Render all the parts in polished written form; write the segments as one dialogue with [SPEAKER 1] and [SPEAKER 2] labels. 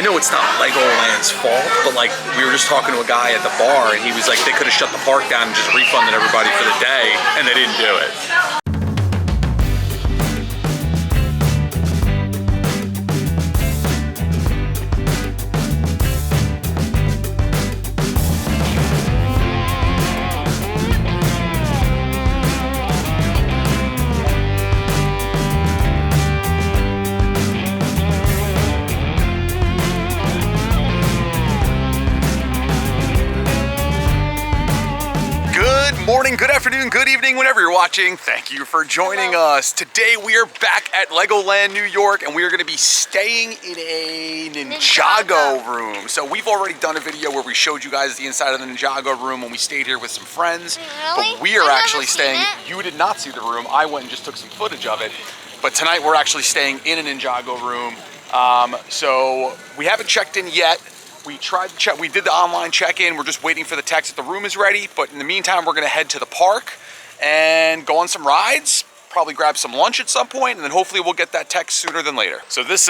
[SPEAKER 1] I know it's not Legoland's fault, but like we were just talking to a guy at the bar and he was like they could have shut the park down and just refunded everybody for the day, and they didn't do it. Morning, good afternoon, good evening, whenever you're watching. Thank you for joining us. Today we are back at Legoland New York and we are going to be staying in a Ninjago room. So we've already done a video where we showed you guys the inside of the Ninjago room when we stayed here with some friends.
[SPEAKER 2] Really?
[SPEAKER 1] But we are actually staying, you did not see the room, I went and just took some footage of it. But tonight we're actually staying in a Ninjago room. So we haven't checked in yet. We tried to check, we did the online check-in, we're just waiting for the text that the room is ready, but in the meantime, we're gonna head to the park and go on some rides, probably grab some lunch at some point, and then hopefully we'll get that text sooner than later. So this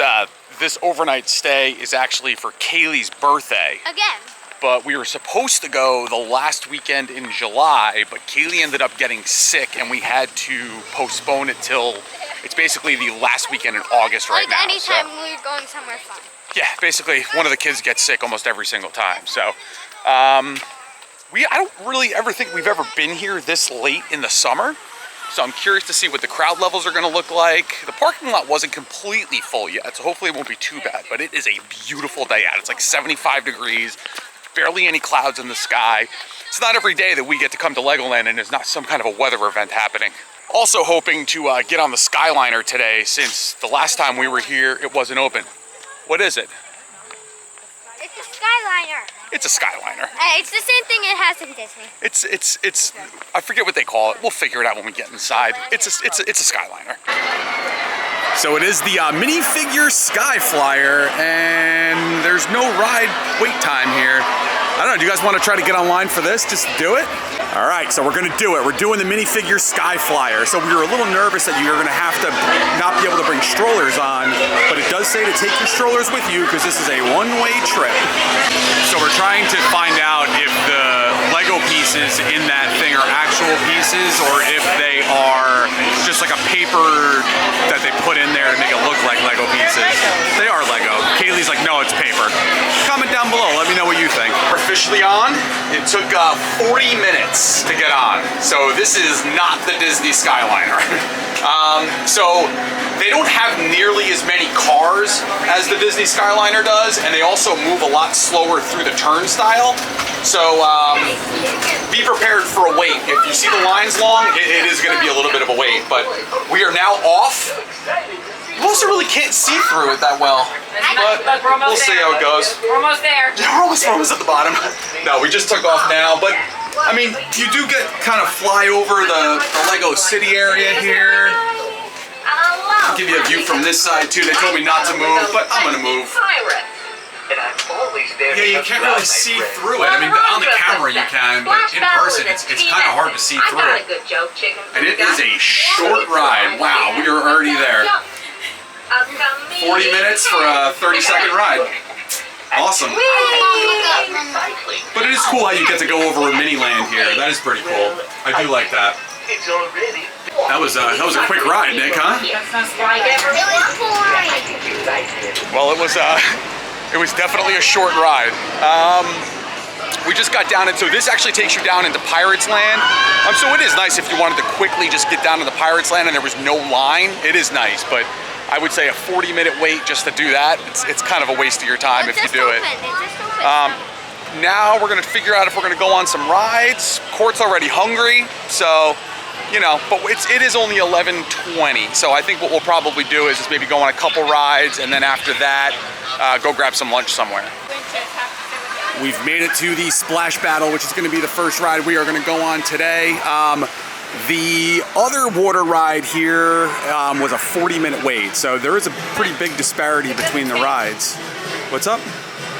[SPEAKER 1] overnight stay is actually for Kaylee's birthday.
[SPEAKER 2] Again.
[SPEAKER 1] But we were supposed to go the last weekend in July, but Kaylee ended up getting sick and we had to postpone it till, it's basically the last weekend in August right now.
[SPEAKER 2] Like anytime we're going somewhere fun.
[SPEAKER 1] Yeah, basically one of the kids gets sick almost every single time. So I don't really ever think we've ever been here this late in the summer. So I'm curious to see what the crowd levels are gonna look like. The parking lot wasn't completely full yet, so hopefully it won't be too bad, but it is a beautiful day out. It's like 75 degrees, barely any clouds in the sky. It's not every day that we get to come to Legoland and there's not some kind of a weather event happening. Also hoping to get on the Skyliner today, since the last time we were here, it wasn't open. What is it?
[SPEAKER 2] It's a Skyliner.
[SPEAKER 1] It's a Skyliner.
[SPEAKER 2] It's the same thing it has in Disney.
[SPEAKER 1] It's I forget what they call it. We'll figure it out when we get inside. It's a Skyliner. So it is the minifigure Skyflyer, and there's no ride wait time here. I don't know, do you guys want to try to get online for this? Just do it? All right, so we're gonna do it. We're doing the minifigure Skyflyer. So we were a little nervous that you're gonna have to not be able to bring strollers on, but it does say to take your strollers with you because this is a one-way trip. So we're trying to find out if the Lego pieces in that thing are actual pieces or if they are just like a paper that they put in there to make it look like Lego pieces. They are Lego. Kaylee's like, no, it's paper. Comment down below, let me know what you think. We're officially on. It took 40 minutes to get on. So this is not the Disney Skyliner. So they don't have nearly as many cars as the Disney Skyliner does, and they also move a lot slower through the turnstile. So be prepared for a wait. If you see the lines long, it is going to be a little bit of a wait, but we are now off. You also really can't see through it that well, but we'll see how it goes.
[SPEAKER 3] We're almost there.
[SPEAKER 1] Yeah, we're almost at the bottom. No, we just took off now, but I mean, you do get kind of fly over the Lego City area here. I'll give you a view from this side too. They told me not to move, but I'm gonna move. Yeah, you can't really see through it. I mean, on the camera you can, but in person it's kind of hard to see through it. And it is a short ride. Wow, we are already there. 40 minutes for a 30-second ride. Awesome. But it is cool how you get to go over a mini land here. That is pretty cool. I do like that. That was a quick ride, Nick, huh? Well, it was definitely a short ride. We just got down into, this actually takes you down into Pirates Land. So it is nice if you wanted to quickly just get down to the Pirates Land and there was no line. It is nice, but I would say a 40-minute wait just to do that, it's kind of a waste of your time if you do it. Now we're gonna figure out if we're gonna go on some rides. Court's already hungry, so, you know, but it is only 11:20. So I think what we'll probably do is just maybe go on a couple rides and then after that, go grab some lunch somewhere. We've made it to the Splash Battle, which is gonna be the first ride we are gonna go on today. The other water ride here was a 40-minute wait, so there is a pretty big disparity between the rides. What's up?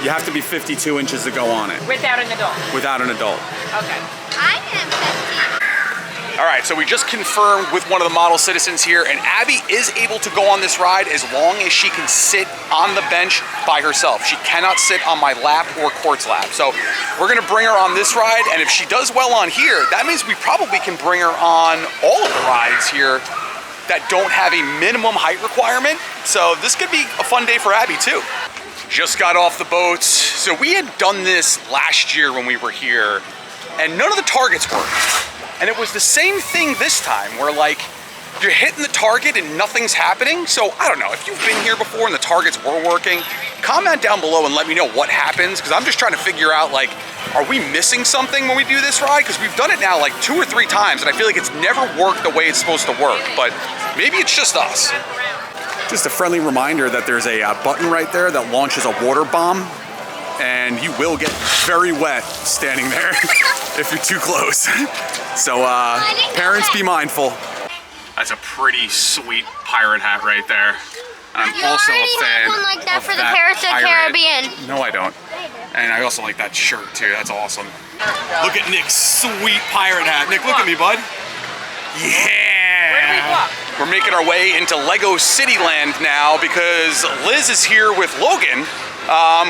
[SPEAKER 1] You have to be 52 inches to go on it.
[SPEAKER 3] Without an adult?
[SPEAKER 1] Without an adult.
[SPEAKER 3] Okay.
[SPEAKER 2] I am 50.
[SPEAKER 1] All right, so we just confirmed with one of the model citizens here, and Abby is able to go on this ride as long as she can sit on the bench by herself. She cannot sit on my lap or Court's lap. So we're gonna bring her on this ride, and if she does well on here, that means we probably can bring her on all of the rides here that don't have a minimum height requirement. So this could be a fun day for Abby too. Just got off the boats. So we had done this last year when we were here, and none of the targets worked. And it was the same thing this time, where like, you're hitting the target and nothing's happening. So I don't know, if you've been here before and the targets were working, comment down below and let me know what happens, because I'm just trying to figure out, like, are we missing something when we do this ride? Because we've done it now like 2 or 3 times, and I feel like it's never worked the way it's supposed to work, but maybe it's just us. Just a friendly reminder that there's a button right there that launches a water bomb, and you will get very wet standing there if you're too close. So parents, be mindful. That's a pretty sweet pirate hat right there. I'm also a fan
[SPEAKER 2] one like that
[SPEAKER 1] of
[SPEAKER 2] for the
[SPEAKER 1] that
[SPEAKER 2] Pirates of the
[SPEAKER 1] pirate.
[SPEAKER 2] Caribbean.
[SPEAKER 1] No, I don't. And I also like that shirt too. That's awesome. Look at Nick's sweet pirate hat. Nick, look at me, bud. Yeah. We're making our way into Lego Cityland now because Liz is here with Logan,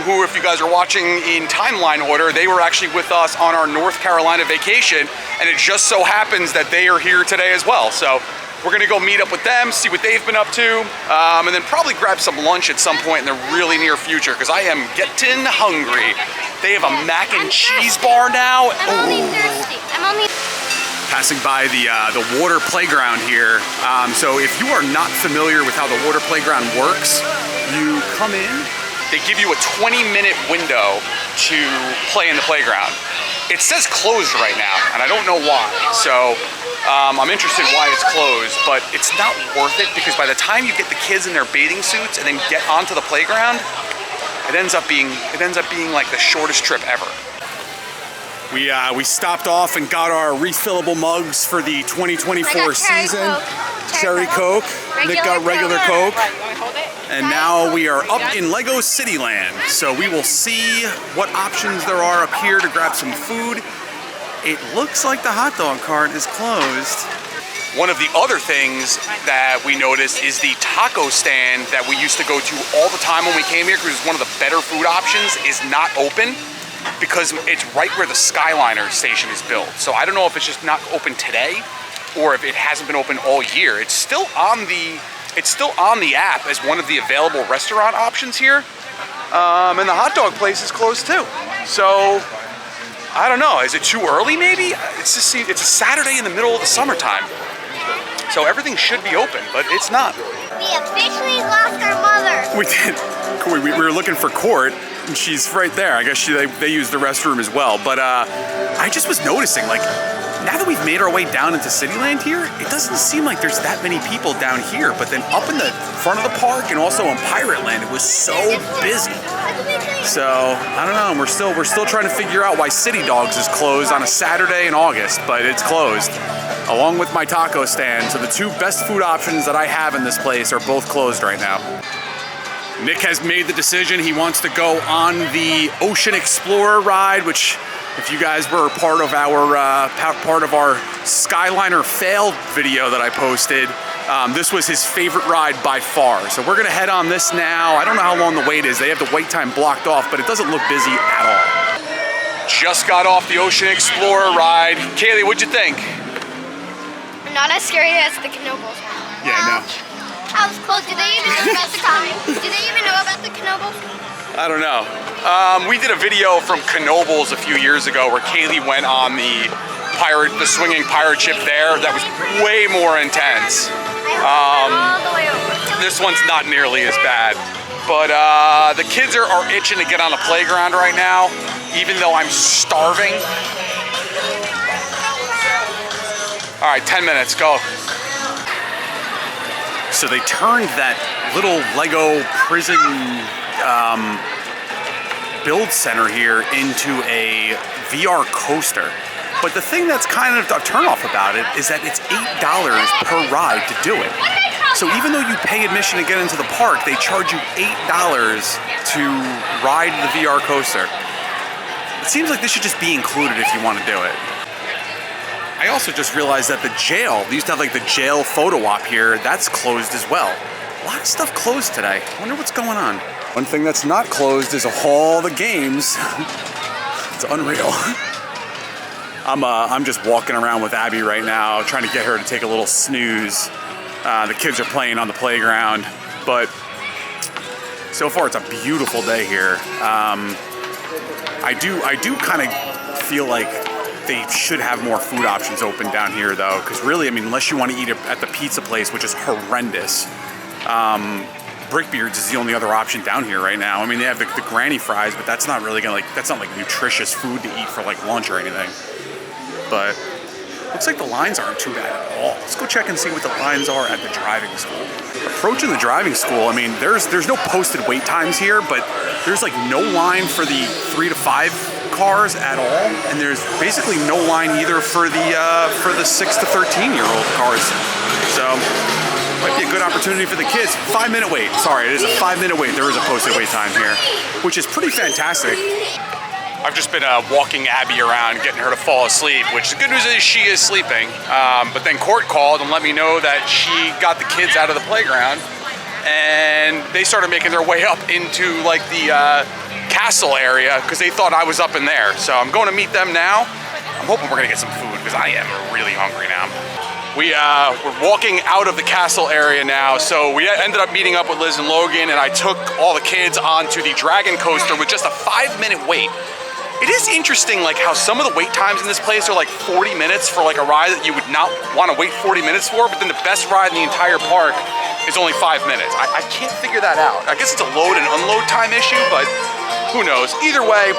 [SPEAKER 1] who, if you guys are watching in timeline order, they were actually with us on our North Carolina vacation, and it just so happens that they are here today as well. So we're gonna go meet up with them, see what they've been up to, and then probably grab some lunch at some point in the really near future, because I am getting hungry. They have a mac and cheese bar now.
[SPEAKER 2] I'm only thirsty.
[SPEAKER 1] Passing by the water playground here. So if you are not familiar with how the water playground works, you come in, they give you a 20-minute window to play in the playground. It says closed right now, and I don't know why. So I'm interested why it's closed, but it's not worth it, because by the time you get the kids in their bathing suits and then get onto the playground, it ends up being like the shortest trip ever. We stopped off and got our refillable mugs for the 2024 season. Cherry Coke. Nick got regular Coke. And now we are up in Lego Cityland. So we will see what options there are up here to grab some food. It looks like the hot dog cart is closed. One of the other things that we noticed is the taco stand that we used to go to all the time when we came here, because it's one of the better food options, is not open, because it's right where the Skyliner station is built. So I don't know if it's just not open today or if it hasn't been open all year. It's still on the app as one of the available restaurant options here. And the hot dog place is closed too. So I don't know, is it too early maybe? It's a Saturday in the middle of the summertime. So everything should be open, but it's not.
[SPEAKER 2] We officially lost our mother.
[SPEAKER 1] We did. We were looking for Court, and she's right there. I guess they use the restroom as well. But I just was noticing, like, now that we've made our way down into Cityland here, it doesn't seem like there's that many people down here. But then up in the front of the park and also in Pirate Land, it was so busy. So I don't know. We're still trying to figure out why City Dogs is closed on a Saturday in August, but it's closed, along with my taco stand. So the 2 best food options that I have in this place are both closed right now. Nick has made the decision. He wants to go on the Ocean Explorer ride, which, if you guys were part of our Skyliner fail video that I posted, this was his favorite ride by far. So we're gonna head on this now. I don't know how long the wait is. They have the wait time blocked off, but it doesn't look busy at all. Just got off the Ocean Explorer ride. Kaylee, what'd you think?
[SPEAKER 2] Not as scary as the Knobles.
[SPEAKER 1] Yeah, no.
[SPEAKER 2] I was close. Do they even know about the Knobles?
[SPEAKER 1] I don't know. We did a video from Knobles a few years ago where Kaylee went on the swinging pirate ship there. That was way more intense.
[SPEAKER 2] All the way over.
[SPEAKER 1] This one's not nearly as bad. But the kids are itching to get on the playground right now, even though I'm starving. All right, 10 minutes, go. So they turned that little Lego prison build center here into a VR coaster. But the thing that's kind of a turnoff about it is that it's $8 per ride to do it. So even though you pay admission to get into the park, they charge you $8 to ride the VR coaster. It seems like this should just be included if you want to do it. I also just realized that the jail, they used to have like the jail photo op here, that's closed as well. A lot of stuff closed today. I wonder what's going on. One thing that's not closed is all the games. It's unreal. I'm just walking around with Abby right now, trying to get her to take a little snooze. The kids are playing on the playground, but so far it's a beautiful day here. I do kind of feel like they should have more food options open down here though, because really, I mean, unless you want to eat at the pizza place, which is horrendous, Brickbeard's is the only other option down here right now. I mean, they have the granny fries, but that's not really gonna that's not like nutritious food to eat for like lunch or anything. But looks like the lines aren't too bad at all. Let's go check and see what the lines are at the driving school. Approaching the driving school, I mean, there's no posted wait times here, but there's like no line for the 3 to 5 cars at all, and there's basically no line either for the 6 to 13-year-old cars. So might be a good opportunity for the kids. 5-minute wait. Sorry, it is a 5-minute wait. There is a posted wait time here, which is pretty fantastic. I've just been walking Abby around, getting her to fall asleep, which the good news is she is sleeping. But then Court called and let me know that she got the kids out of the playground and they started making their way up into like the castle area because they thought I was up in there. So I'm going to meet them now. I'm hoping we're gonna get some food because I am really hungry now. We're walking out of the castle area now, so we ended up meeting up with Liz and Logan, and I took all the kids onto the Dragon Coaster with just a 5-minute wait. It is interesting like how some of the wait times in this place are like 40 minutes for like a ride that you would not want to wait 40 minutes for, but then the best ride in the entire park is only 5 minutes. I can't figure that out. I guess it's a load and unload time issue, but who knows? Either way,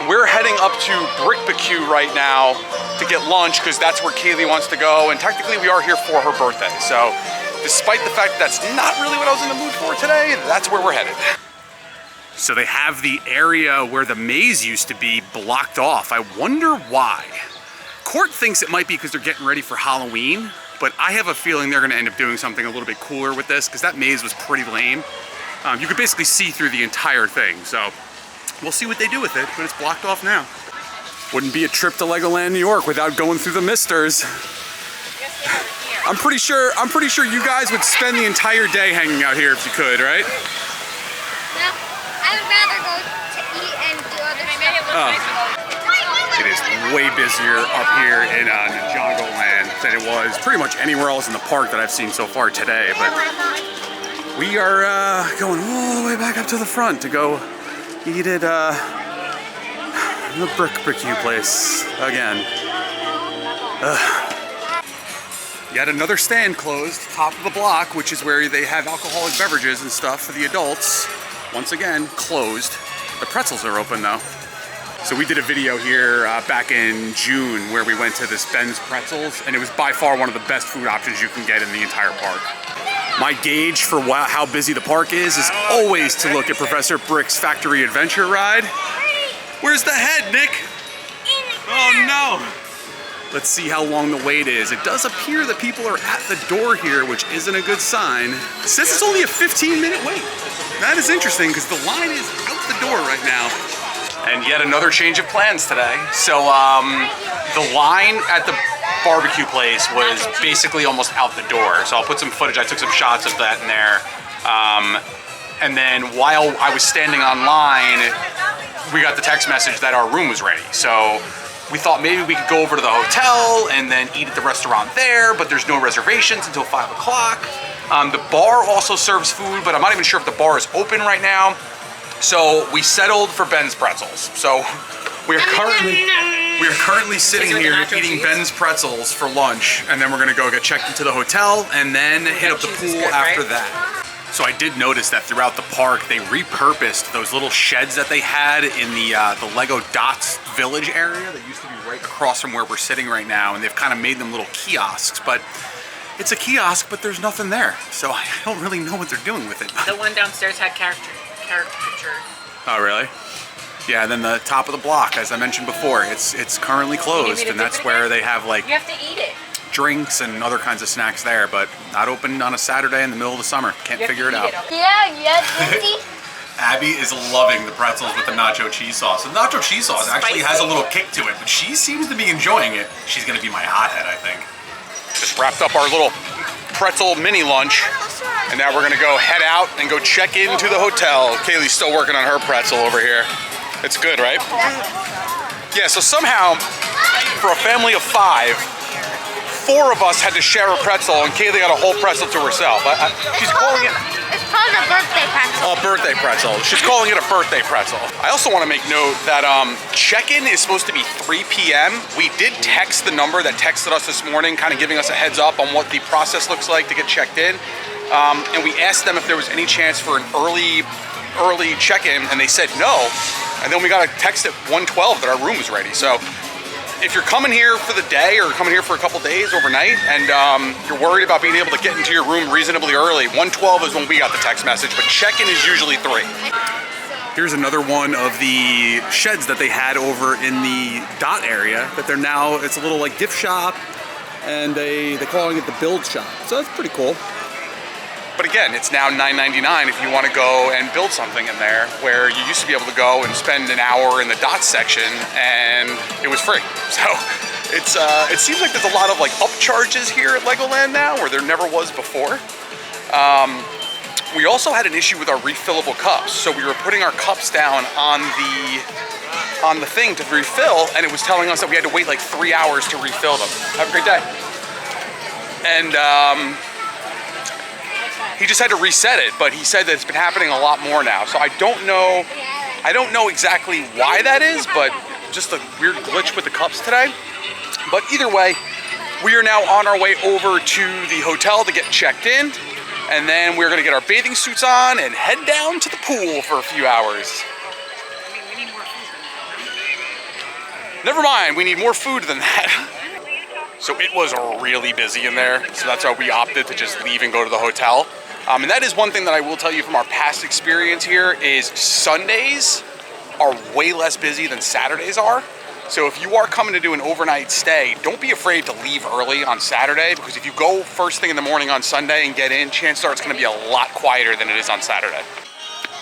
[SPEAKER 1] we're heading up to Brickbecue right now to get lunch because that's where Kaylee wants to go, and technically we are here for her birthday. So despite the fact that that's not really what I was in the mood for today, that's where we're headed. So they have the area where the maze used to be blocked off. I wonder why. Court thinks it might be because they're getting ready for Halloween, but I have a feeling they're gonna end up doing something a little bit cooler with this because that maze was pretty lame. You could basically see through the entire thing, so we'll see what they do with it, but it's blocked off now. Wouldn't be a trip to Legoland New York without going through the misters. I'm pretty sure you guys would spend the entire day hanging out here if you could, right?
[SPEAKER 2] No, I would rather go to eat and do other stuff.
[SPEAKER 1] It is way busier up here in Ninjago land than it was pretty much anywhere else in the park that I've seen so far today, but we are going all the way back up to the front to go eat at the Brickbecue place again. Yet another stand closed, top of the block, which is where they have alcoholic beverages and stuff for the adults. Once again, closed. The pretzels are open though. So we did a video here back in June where we went to this Ben's Pretzels, and it was by far one of the best food options you can get in the entire park. My gauge for how busy the park is always to look at Professor Brick's Factory Adventure ride. Where's the head, Nick? Oh no! Let's see how long the wait is. It does appear that people are at the door here, which isn't a good sign. It says it's only a 15-minute wait. That is interesting because the line is out the door right now. And yet another change of plans today. So the line at the barbecue place was basically almost out the door. So I'll put some footage. I took some shots of that in there. And then while I was standing online, we got the text message that our room was ready. So we thought maybe we could go over to the hotel and then eat at the restaurant there, but there's no reservations until 5 o'clock. The bar also serves food, but I'm not even sure if the bar is open right now. So we settled for Ben's Pretzels. So we are currently sitting here eating Ben's Pretzels for lunch, and then we're gonna go get checked into the hotel and then hit up the pool after that. So I did notice that throughout the park, they repurposed those little sheds that they had in the Lego Dots Village area that used to be right across from where we're sitting right now, and they've kind of made them little kiosks, but it's a kiosk, but there's nothing there. So I don't really know what they're doing with it.
[SPEAKER 3] The one downstairs had caricature.
[SPEAKER 1] Oh, really? Yeah, and then the top of the block, as I mentioned before, it's currently closed, and that's where they have like
[SPEAKER 3] you have to eat it.
[SPEAKER 1] Drinks and other kinds of snacks there, but not open on a Saturday in the middle of the summer. Can't figure it out.
[SPEAKER 2] Yeah, Lindsay.
[SPEAKER 1] Abby is loving the pretzels with the nacho cheese sauce. The nacho cheese sauce actually has a little kick to it, but she seems to be enjoying it. She's gonna be my hothead, I think. Just wrapped up our little pretzel mini lunch, and now we're gonna go head out and go check into the hotel. Kaylee's still working on her pretzel over here. It's good, right? Yeah, so somehow, for a family of 5, 4 of us had to share a pretzel, and Kaylee got a whole pretzel to herself. She's calling it...
[SPEAKER 2] It's called a birthday pretzel.
[SPEAKER 1] Oh, birthday pretzel. She's calling it a birthday pretzel. I also want to make note that check-in is supposed to be 3 p.m. We did text the number that texted us this morning, kind of giving us a heads up on what the process looks like to get checked in. And we asked them if there was any chance for an early check-in, and they said no. And then we got a text at 1:12 that our room was ready. So if you're coming here for the day or coming here for a couple days overnight and you're worried about being able to get into your room reasonably early, 1:12 is when we got the text message, but check-in is usually 3. Here's another one of the sheds that they had over in the Dot area that they're now, it's a little like gift shop, and they're calling it the Build Shop. So that's pretty cool. But again, it's now $9.99 if you want to go and build something in there, where you used to be able to go and spend an hour in the Dot section and it was free. So it seems like there's a lot of like upcharges here at Legoland now, where there never was before. We also had an issue with our refillable cups. So we were putting our cups down on the thing to refill, and it was telling us that we had to wait like 3 hours to refill them. Have a great day. And he just had to reset it, but he said that it's been happening a lot more now. So I don't know exactly why that is, but just a weird glitch with the cups today. But either way, we are now on our way over to the hotel to get checked in, and then we're gonna get our bathing suits on and head down to the pool for a few hours. Never mind, we need more food than that. So it was really busy in there, so that's why we opted to just leave and go to the hotel. And that is one thing that I will tell you from our past experience here is Sundays are way less busy than Saturdays are. So if you are coming to do an overnight stay, don't be afraid to leave early on Saturday, because if you go first thing in the morning on Sunday and get in, chances are it's gonna be a lot quieter than it is on Saturday.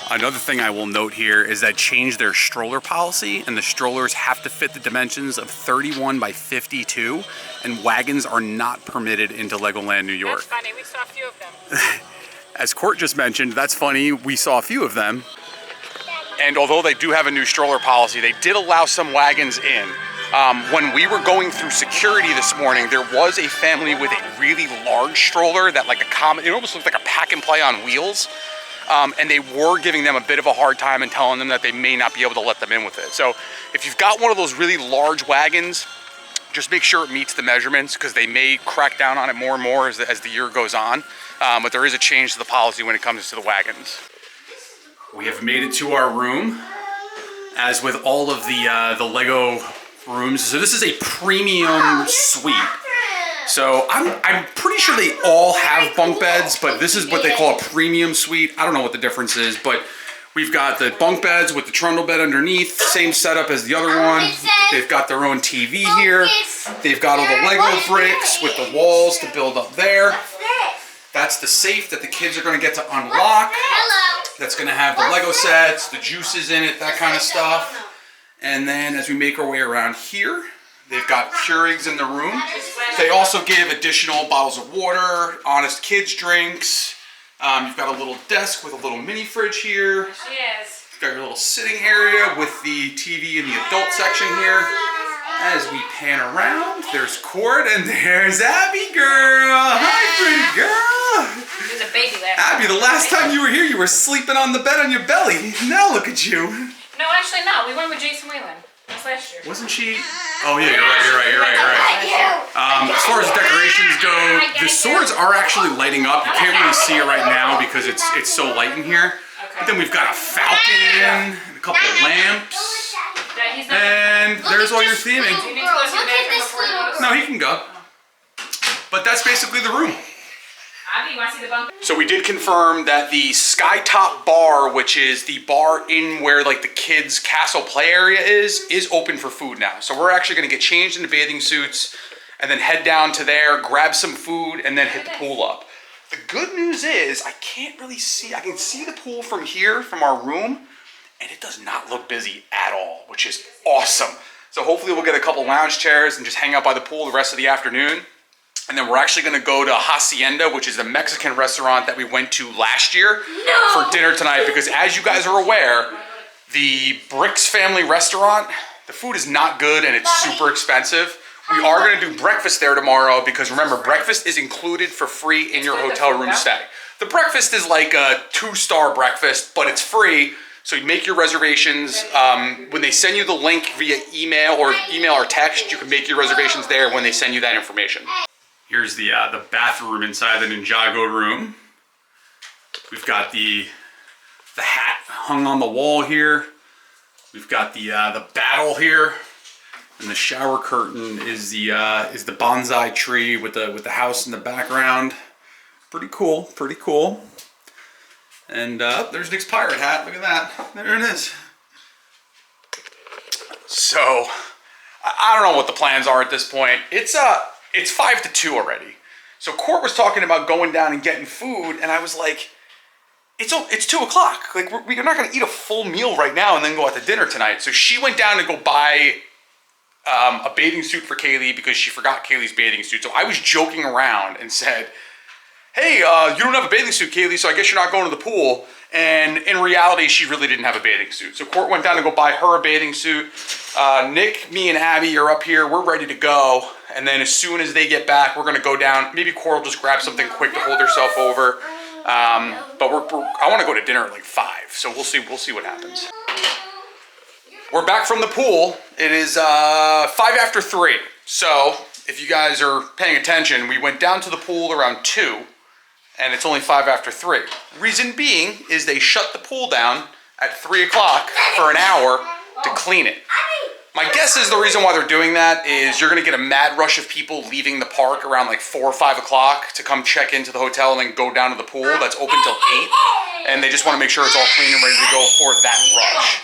[SPEAKER 1] Another thing I will note here is that changed their stroller policy, and the strollers have to fit the dimensions of 31 by 52, and wagons are not permitted into Legoland New York.
[SPEAKER 3] That's funny, we saw a few of them.
[SPEAKER 1] As Court just mentioned, that's funny, we saw a few of them. And although they do have a new stroller policy, they did allow some wagons in. When we were going through security this morning, there was a family with a really large stroller that it almost looked like a pack and play on wheels. And they were giving them a bit of a hard time and telling them that they may not be able to let them in with it. So if you've got one of those really large wagons, just make sure it meets the measurements, because they may crack down on it more and more as the year goes on. But there is a change to the policy when it comes to the wagons. We have made it to our room, as with all of the Lego rooms. So this is a premium suite. So I'm pretty sure they all have bunk beds, but this is what they call a premium suite. I don't know what the difference is, but we've got the bunk beds with the trundle bed underneath, same setup as the other one. They've got their own TV here. They've got all the Lego bricks with the walls to build up there. That's the safe that the kids are gonna get to unlock. That's gonna have the Lego sets, the juices in it, that kind of stuff. And then as we make our way around here, they've got Keurigs in the room. They also give additional bottles of water, Honest Kids drinks. You've got a little desk with a little mini fridge here.
[SPEAKER 3] Yes.
[SPEAKER 1] You've got your little sitting area with the TV in the adult section here. As we pan around, there's Court and there's Abby girl. Hi, pretty girl.
[SPEAKER 3] There's a baby there.
[SPEAKER 1] Abby, the last time you were here, you were sleeping on the bed on your belly. Now look at you.
[SPEAKER 3] No, actually not. We went with Jason Whalen. That's last year.
[SPEAKER 1] Wasn't she? Oh yeah, you're right. As far as decorations go, the swords are actually lighting up. You can't really see it right now because it's so light in here. But then we've got a falcon, and a couple of lamps, and there's all your theming. No, he can go. But that's basically the room.
[SPEAKER 3] Abby, you want to see the bunk?
[SPEAKER 1] So we did confirm that the Skytop bar, which is the bar in where like the kids' castle play area is open for food now. So we're actually gonna get changed into bathing suits and then head down to there, grab some food, and then hit the pool up. The good news is I can't really see, I can see the pool from here, from our room, and it does not look busy at all, which is awesome. So hopefully we'll get a couple lounge chairs and just hang out by the pool the rest of the afternoon. And then we're actually gonna go to Hasienda, which is the Mexican restaurant that we went to last year for dinner tonight, because as you guys are aware, the Bricks family restaurant, the food is not good and it's super expensive. We are gonna do breakfast there tomorrow because remember, breakfast is included for free in your hotel room stay. The breakfast is like a 2-star breakfast, but it's free. So you make your reservations. When they send you the link via email or text, you can make your reservations there when they send you that information. Here's the bathroom inside the Ninjago room. We've got the hat hung on the wall here. We've got the battle here, and the shower curtain is the bonsai tree with the house in the background. Pretty cool, pretty cool. And there's Nick's pirate hat. Look at that. There it is. So I don't know what the plans are at this point. It's 5 to 2 already. So Court was talking about going down and getting food, and I was like, it's 2 o'clock. Like we're not gonna eat a full meal right now and then go out to dinner tonight. So she went down to go buy a bathing suit for Kaylee because she forgot Kaylee's bathing suit. So I was joking around and said, hey, you don't have a bathing suit, Kaylee, so I guess you're not going to the pool. And in reality, she really didn't have a bathing suit. So Court went down to go buy her a bathing suit. Nick, me, and Abby are up here. We're ready to go. And then as soon as they get back, we're gonna go down. Maybe Court will just grab something quick to hold herself over. But I wanna go to dinner at like 5, so we'll see what happens. We're back from the pool. It is 5 after 3. So if you guys are paying attention, we went down to the pool around 2. And it's only 5 after 3. Reason being is they shut the pool down at 3 o'clock for an hour to clean it. My guess is the reason why they're doing that is you're gonna get a mad rush of people leaving the park around like 4 or 5 o'clock to come check into the hotel and then go down to the pool that's open till 8. And they just wanna make sure it's all clean and ready to go for that rush.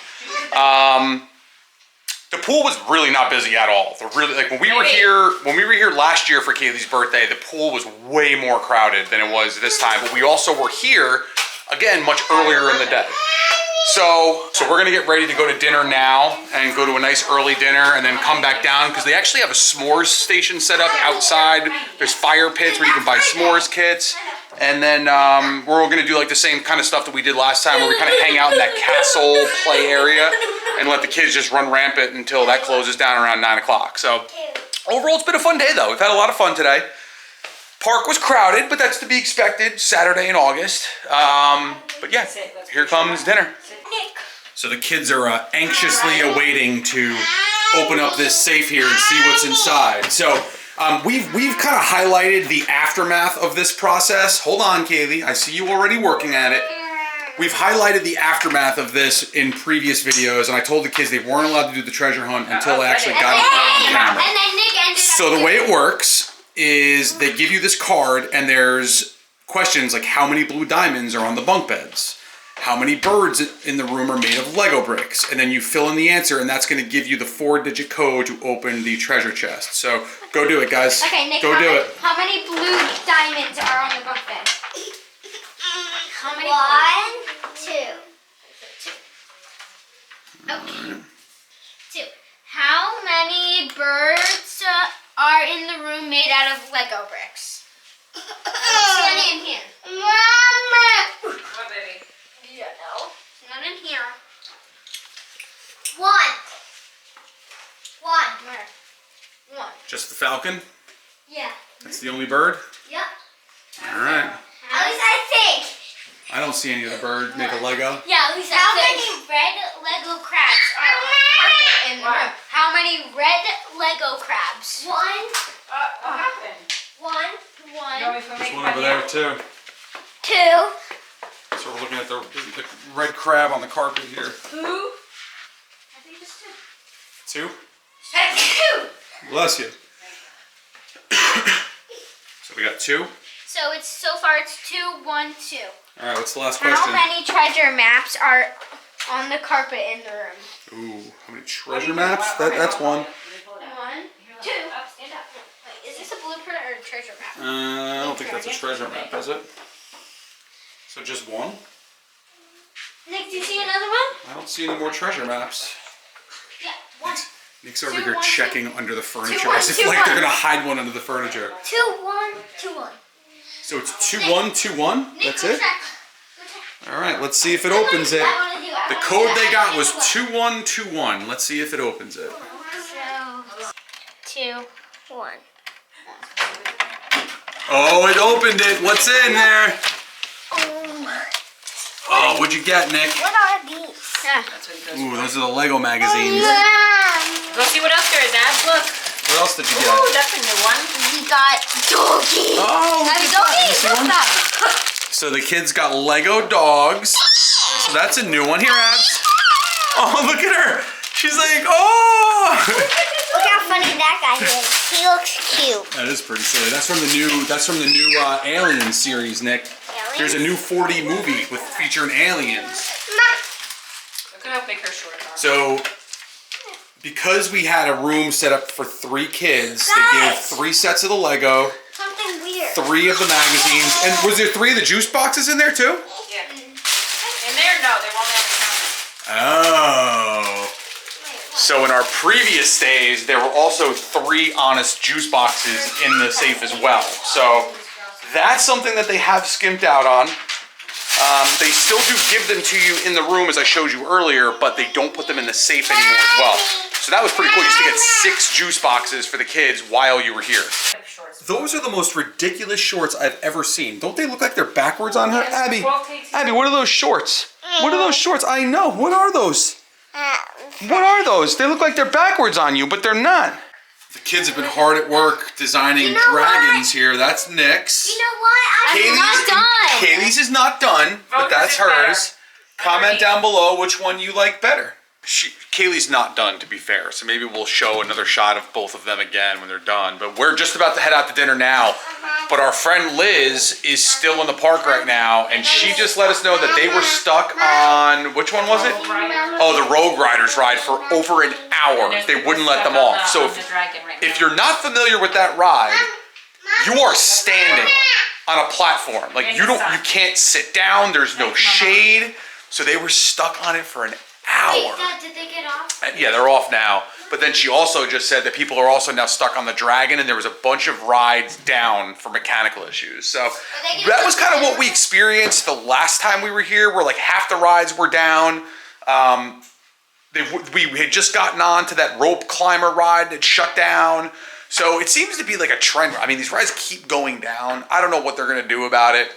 [SPEAKER 1] The pool was really not busy at all. When we were here last year for Kaylee's birthday, the pool was way more crowded than it was this time. But we also were here again much earlier in the day. So we're gonna get ready to go to dinner now and go to a nice early dinner and then come back down because they actually have a s'mores station set up outside. There's fire pits where you can buy s'mores kits. And then we're gonna do like the same kind of stuff that we did last time where we kind of hang out in that castle play area and let the kids just run rampant until that closes down around 9 o'clock. So overall, it's been a fun day though. We've had a lot of fun today. Park was crowded, but that's to be expected, Saturday in August. But yeah, here comes dinner. So the kids are anxiously awaiting to open up this safe here and see what's inside. So we've kind of highlighted the aftermath of this process. Hold on, Kaylee, I see you already working at it. We've highlighted the aftermath of this in previous videos, and I told the kids they weren't allowed to do the treasure hunt until they actually got it on camera. So the way it works is they give you this card, and there's questions like how many blue diamonds are on the bunk beds? How many birds in the room are made of Lego bricks? And then you fill in the answer, and that's going to give you the 4-digit code to open the treasure chest. So go do it, guys. Okay, Nick, go do it.
[SPEAKER 2] How many blue diamonds are on the bunk bed? How many? 1, 2. Okay. 2. How many birds are in the room made out of Lego bricks? None in here. Mama!
[SPEAKER 3] What, baby?
[SPEAKER 2] You don't know. None in here. 1. Where? 1.
[SPEAKER 1] Just the falcon?
[SPEAKER 2] Yeah.
[SPEAKER 1] That's the only bird?
[SPEAKER 2] Yep.
[SPEAKER 1] All right.
[SPEAKER 2] At least I think.
[SPEAKER 1] I don't see any of the bird made of Lego.
[SPEAKER 2] Yeah, at least how many red Lego crabs are on the carpet in the room? How many red Lego crabs? 1.
[SPEAKER 3] What happened?
[SPEAKER 2] 1.
[SPEAKER 1] There's one over there too.
[SPEAKER 2] 2.
[SPEAKER 1] So we're looking at the red crab on the carpet here.
[SPEAKER 2] 2. I think it's 2.
[SPEAKER 1] 2?
[SPEAKER 2] That's 2.
[SPEAKER 1] Bless you. So we got 2.
[SPEAKER 2] So far it's 2, 1, 2.
[SPEAKER 1] All right, what's the last question?
[SPEAKER 2] How many treasure maps are on the carpet in the room?
[SPEAKER 1] Ooh, how many treasure maps? That's 1.
[SPEAKER 2] 1, Two. Up, stand up. Wait, is this a blueprint or a treasure map?
[SPEAKER 1] I don't think that's a treasure map, is it? So just one?
[SPEAKER 2] Nick, do you see another one?
[SPEAKER 1] I don't see any more treasure maps.
[SPEAKER 2] Yeah, one.
[SPEAKER 1] Nick's over
[SPEAKER 2] Two,
[SPEAKER 1] here
[SPEAKER 2] one,
[SPEAKER 1] checking
[SPEAKER 2] two.
[SPEAKER 1] under the furniture
[SPEAKER 2] Two, one,
[SPEAKER 1] as if
[SPEAKER 2] two,
[SPEAKER 1] like
[SPEAKER 2] one.
[SPEAKER 1] they're gonna hide one under the furniture.
[SPEAKER 2] 2, 1, 2, 1.
[SPEAKER 1] So it's 2-1, 2-1?
[SPEAKER 2] Nick,
[SPEAKER 1] That's
[SPEAKER 2] go
[SPEAKER 1] it?
[SPEAKER 2] check. Go check.
[SPEAKER 1] All right, let's see if it opens it.
[SPEAKER 2] I wanna do it.
[SPEAKER 1] The code they got was 2121. Let's see if it opens it.
[SPEAKER 2] So, 2, 1.
[SPEAKER 1] Oh, it opened it. What's in there? Oh, what'd you get, Nick?
[SPEAKER 2] What are these?
[SPEAKER 3] That's what he goes
[SPEAKER 1] Ooh,
[SPEAKER 3] for.
[SPEAKER 1] those are the Lego magazines.
[SPEAKER 3] Go see what else there is, Dad. Look.
[SPEAKER 1] What else did you get?
[SPEAKER 3] Ooh, that's a new one.
[SPEAKER 2] We got doggy.
[SPEAKER 1] Oh, look
[SPEAKER 2] That's
[SPEAKER 1] at that.
[SPEAKER 2] doggy.
[SPEAKER 1] You see one?
[SPEAKER 2] What's that?
[SPEAKER 1] So the kids got Lego dogs. So that's a new one. Here, Abs. Oh, look at her. She's like, oh.
[SPEAKER 2] Look how funny that guy is. He looks cute.
[SPEAKER 1] That is pretty silly. That's from the new Alien series, Nick. There's a new 4D movie with featuring aliens.
[SPEAKER 3] Look at how big her shorts are.
[SPEAKER 1] So, because we had a room set up for 3 kids, they gave 3 sets of the Lego,
[SPEAKER 2] Something weird.
[SPEAKER 1] 3 of the magazines, and was there 3 of the juice boxes in there too?
[SPEAKER 3] Yeah. In there, no, they won't have a counter.
[SPEAKER 1] Oh. So in our previous stays, there were also 3 honest juice boxes in the safe as well. So that's something that they have skimped out on. They still do give them to you in the room, as I showed you earlier, but they don't put them in the safe anymore as well. So that was pretty cool. You used to get 6 juice boxes for the kids while you were here. Those are the most ridiculous shorts I've ever seen. Don't they look like they're backwards on her? Abby, what are those shorts? What are those shorts? I know. What are those? What are those? They look like they're backwards on you, but they're not. The kids have been hard at work designing dragons here. That's Nick's.
[SPEAKER 2] You know what? I'm not done.
[SPEAKER 1] Kaylee's is not done, but that's hers. Comment down below which one you like better. Kaylee's not done, to be fair, so maybe we'll show another shot of both of them again when they're done. But we're just about to head out to dinner now. But our friend Liz is still in the park right now, and she just let us know that they were stuck on, which one was it? Oh, the Rogue Riders ride for over an hour. They wouldn't let them off. So if you're not familiar with that ride, you are standing on a platform. Like you can't sit down, there's no shade. So they were stuck on it for an hour.
[SPEAKER 2] Wait, Dad, did they get off?
[SPEAKER 1] Yeah, they're off now. But then she also just said that people are also now stuck on the Dragon, and there was a bunch of rides down for mechanical issues. So that was kind of what we experienced the last time we were here, where like half the rides were down. We had just gotten on to that rope climber ride that shut down. So it seems to be like a trend. I mean, these rides keep going down. I don't know what they're gonna do about it.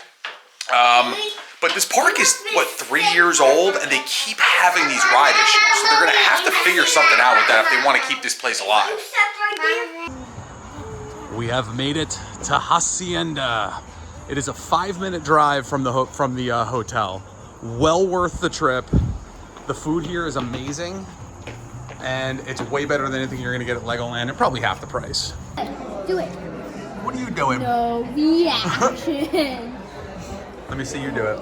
[SPEAKER 1] But this park is, what, 3 years old, and they keep having these ride issues. So they're gonna have to figure something out with that if they want to keep this place alive. We have made it to Hasienda. It is a 5-minute drive from the hotel. Well worth the trip. The food here is amazing, and it's way better than anything you're gonna get at Legoland, and probably half the price.
[SPEAKER 2] Do it.
[SPEAKER 1] What are you doing?
[SPEAKER 2] No reaction.
[SPEAKER 1] Let me see you do it.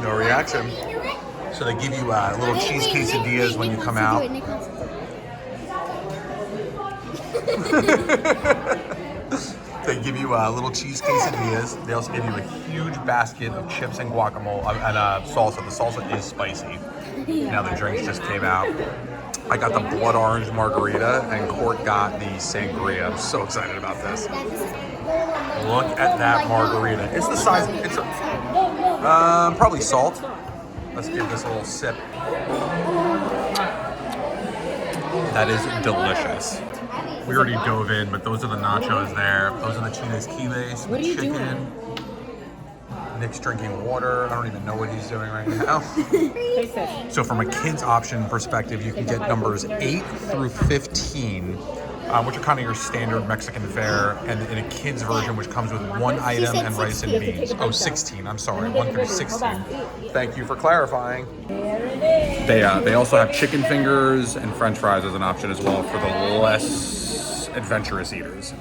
[SPEAKER 1] No reaction. So they give you little cheese quesadillas when you come out. They give you little cheese quesadillas. They also give you a huge basket of chips and guacamole and salsa. The salsa is spicy. Now the drinks just came out. I got the blood orange margarita, and Court got the sangria. I'm so excited about this. Look at that margarita. It's the size. It's probably salt. Let's give this a little sip. That is delicious. We already dove in, but those are the nachos there. Those are the chilaquiles with chicken. Nick's drinking water. I don't even know what he's doing right now. So from a kid's option perspective, you can get numbers 8 through 15, which are kind of your standard Mexican fare, and in a kid's version, which comes with 1 item and rice and beans. Oh, 16, I'm sorry, 1 through 16. Thank you for clarifying. They also have chicken fingers and french fries as an option as well for the less adventurous eaters.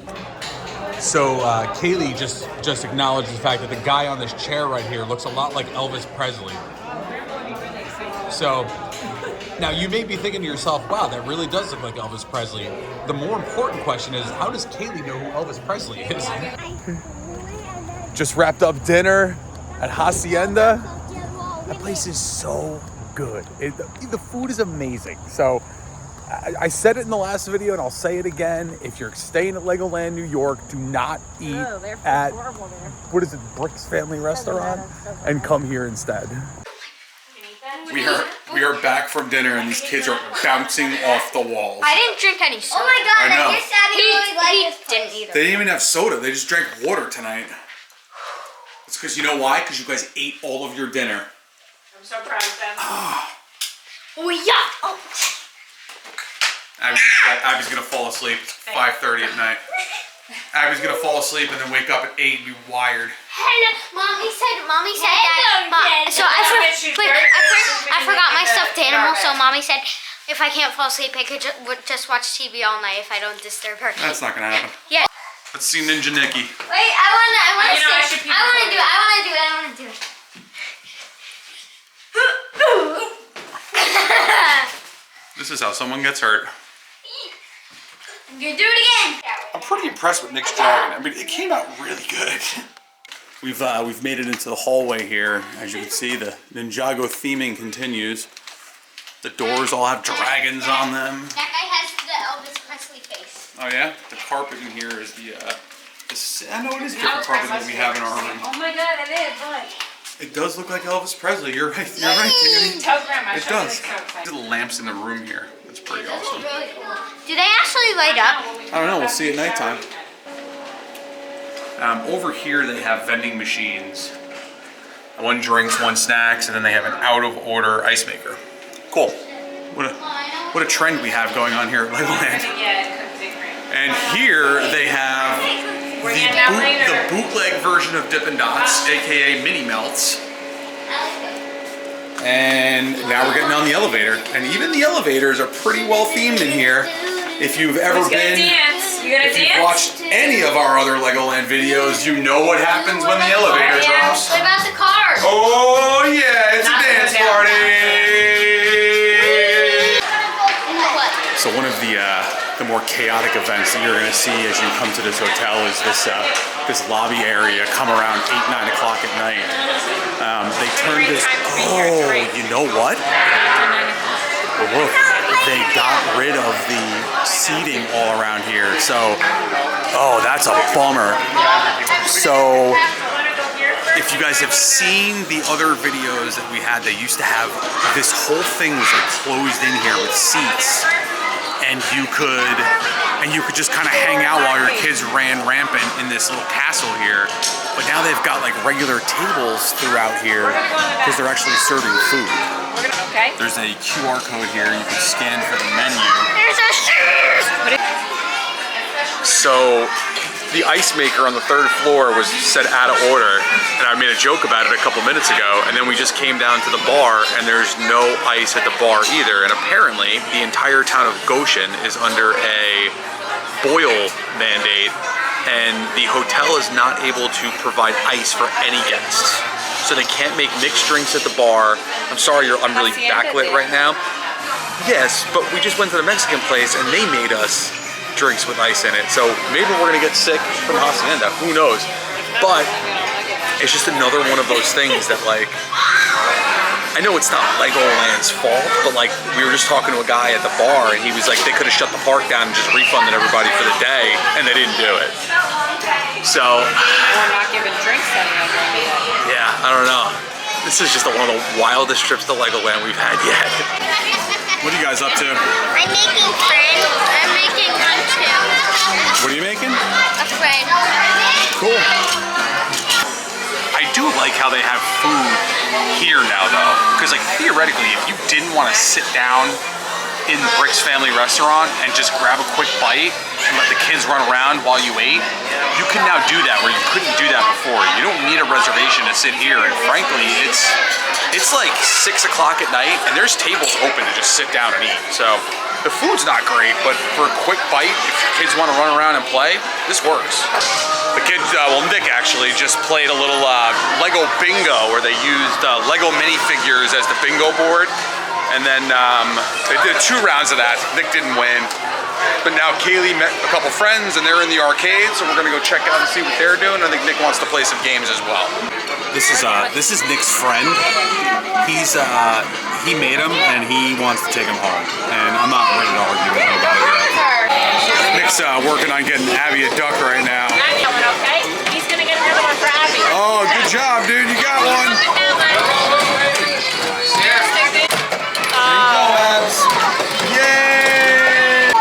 [SPEAKER 1] So Kaylee just acknowledged the fact that the guy on this chair right here looks a lot like Elvis Presley. So now you may be thinking to yourself, wow, that really does look like Elvis Presley. The more important question is, how does Kaylee know who Elvis Presley is? Just wrapped up dinner at Hasienda. That place is so good. The food is amazing. So I said it in the last video and I'll say it again. If you're staying at Legoland New York, do not eat at, what is it, Brooks Family Restaurant? And come here instead. We are back from dinner and these kids are bouncing off the walls.
[SPEAKER 2] I didn't drink any soda. Oh my god, I guess Abby really liked this didn't either.
[SPEAKER 1] They didn't even have soda. They just drank water tonight. It's because you know why? Because you guys ate all of your dinner.
[SPEAKER 3] I'm so proud of them.
[SPEAKER 2] Oh yeah. Oh.
[SPEAKER 1] Abby's gonna fall asleep. It's 5:30 at night. Abby's gonna fall asleep and then wake up at 8 and be wired.
[SPEAKER 2] Hello, mommy said that. So I forgot my stuffed animal. So mommy said if I can't fall asleep, I could just watch TV all night if I don't disturb her.
[SPEAKER 1] That's not gonna happen.
[SPEAKER 2] Yeah.
[SPEAKER 1] Let's see Ninja Nikki.
[SPEAKER 2] Wait, I wanna do it.
[SPEAKER 1] This is how someone gets hurt.
[SPEAKER 2] I'm gonna do it again.
[SPEAKER 1] I'm pretty impressed with Nick's dragon. I mean, it came out really good. We've made it into the hallway here. As you can see, the Ninjago theming continues. The doors all have dragons on them.
[SPEAKER 2] That guy has the Elvis Presley face.
[SPEAKER 1] Oh yeah? The carpet in here is I know it is different carpet than we have in our room.
[SPEAKER 3] Oh my god, it is. Look.
[SPEAKER 1] It does look like Elvis Presley. You're right. You're right, Kaylee.
[SPEAKER 3] Tell Grandma.
[SPEAKER 1] It does. The lamps in the room here. That's pretty awesome.
[SPEAKER 2] Really cool. Do they actually light up?
[SPEAKER 1] I don't know. We'll see at nighttime. Over here they have vending machines. One drinks, one snacks, and then they have an out-of-order ice maker. Cool. What a trend we have going on here at Legoland. And here they have the bootleg version of Dippin' Dots, aka Mini Melts. And now we're getting on the elevator. And even the elevators are pretty well themed in here. If you've ever watched any of our other Legoland videos, you know what happens when the elevator drops.
[SPEAKER 2] What about the cars?
[SPEAKER 1] Oh yeah, it's a dance party! So one of the more chaotic events that you're going to see as you come to this hotel is this lobby area come around 8, 9 o'clock at night. They turned this, you know what? Look, they got rid of the seating all around here. So, that's a bummer. So, if you guys have seen the other videos that we had, they used to have, this whole thing was like closed in here with seats. And you could just kind of hang out while your kids ran rampant in this little castle here. But now they've got like regular tables throughout here because they're actually serving food.
[SPEAKER 3] Okay.
[SPEAKER 1] There's a QR code here you can scan for the menu.
[SPEAKER 2] There's a shoes!
[SPEAKER 1] So the ice maker on the 3rd floor was set out of order, and I made a joke about it a couple minutes ago, and then we just came down to the bar and there's no ice at the bar either, and apparently the entire town of Goshen is under a boil mandate, and the hotel is not able to provide ice for any guests. So they can't make mixed drinks at the bar. I'm sorry, I'm really backlit right now. Yes, but we just went to the Mexican place and they made us drinks with ice in it. So maybe we're gonna get sick from Hasienda, who knows? But it's just another one of those things that, like, I know it's not Legoland's fault, but like we were just talking to a guy at the bar and he was like, they could have shut the park down and just refunded everybody for the day, and they didn't do it. So
[SPEAKER 3] we're not giving drinks anymore.
[SPEAKER 1] Yeah, I don't know. This is just one of the wildest trips to Legoland we've had yet. What are you guys up to?
[SPEAKER 2] I'm making bread. I'm making one too.
[SPEAKER 1] What are you making?
[SPEAKER 2] A bread.
[SPEAKER 1] Cool. I do like how they have food here now though, because like theoretically, if you didn't want to sit down in the Bricks family restaurant and just grab a quick bite and let the kids run around while you ate, you can now do that where you couldn't do that before. You don't need a reservation to sit here, and frankly, it's like 6 o'clock at night and there's tables open to just sit down and eat. So the food's not great, but for a quick bite, if your kids want to run around and play, this works. The kids, well, Nick actually just played a little Lego bingo where they used Lego minifigures as the bingo board. And then they did 2 rounds of that. Nick didn't win. But now Kaylee met a couple friends and they're in the arcade, so we're gonna go check out and see what they're doing. I think Nick wants to play some games as well. This is Nick's friend. He made him and he wants to take him home. And I'm not ready to argue with him about it yet. Nick's working on getting Abby a duck right now.
[SPEAKER 3] Okay? He's gonna get another one for Abby.
[SPEAKER 1] Oh, good job, dude. You got one. Yay!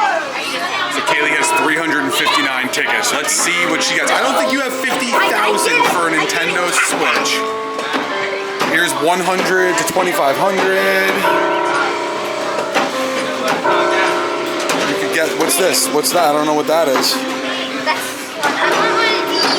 [SPEAKER 1] So Kaylee has 359 tickets. Let's see what she gets. I don't think you have 50,000 for a Nintendo Switch. Here's 100 to 2,500. You could get, what's this? What's that? I don't know what that is.
[SPEAKER 2] That's one. I want one of these.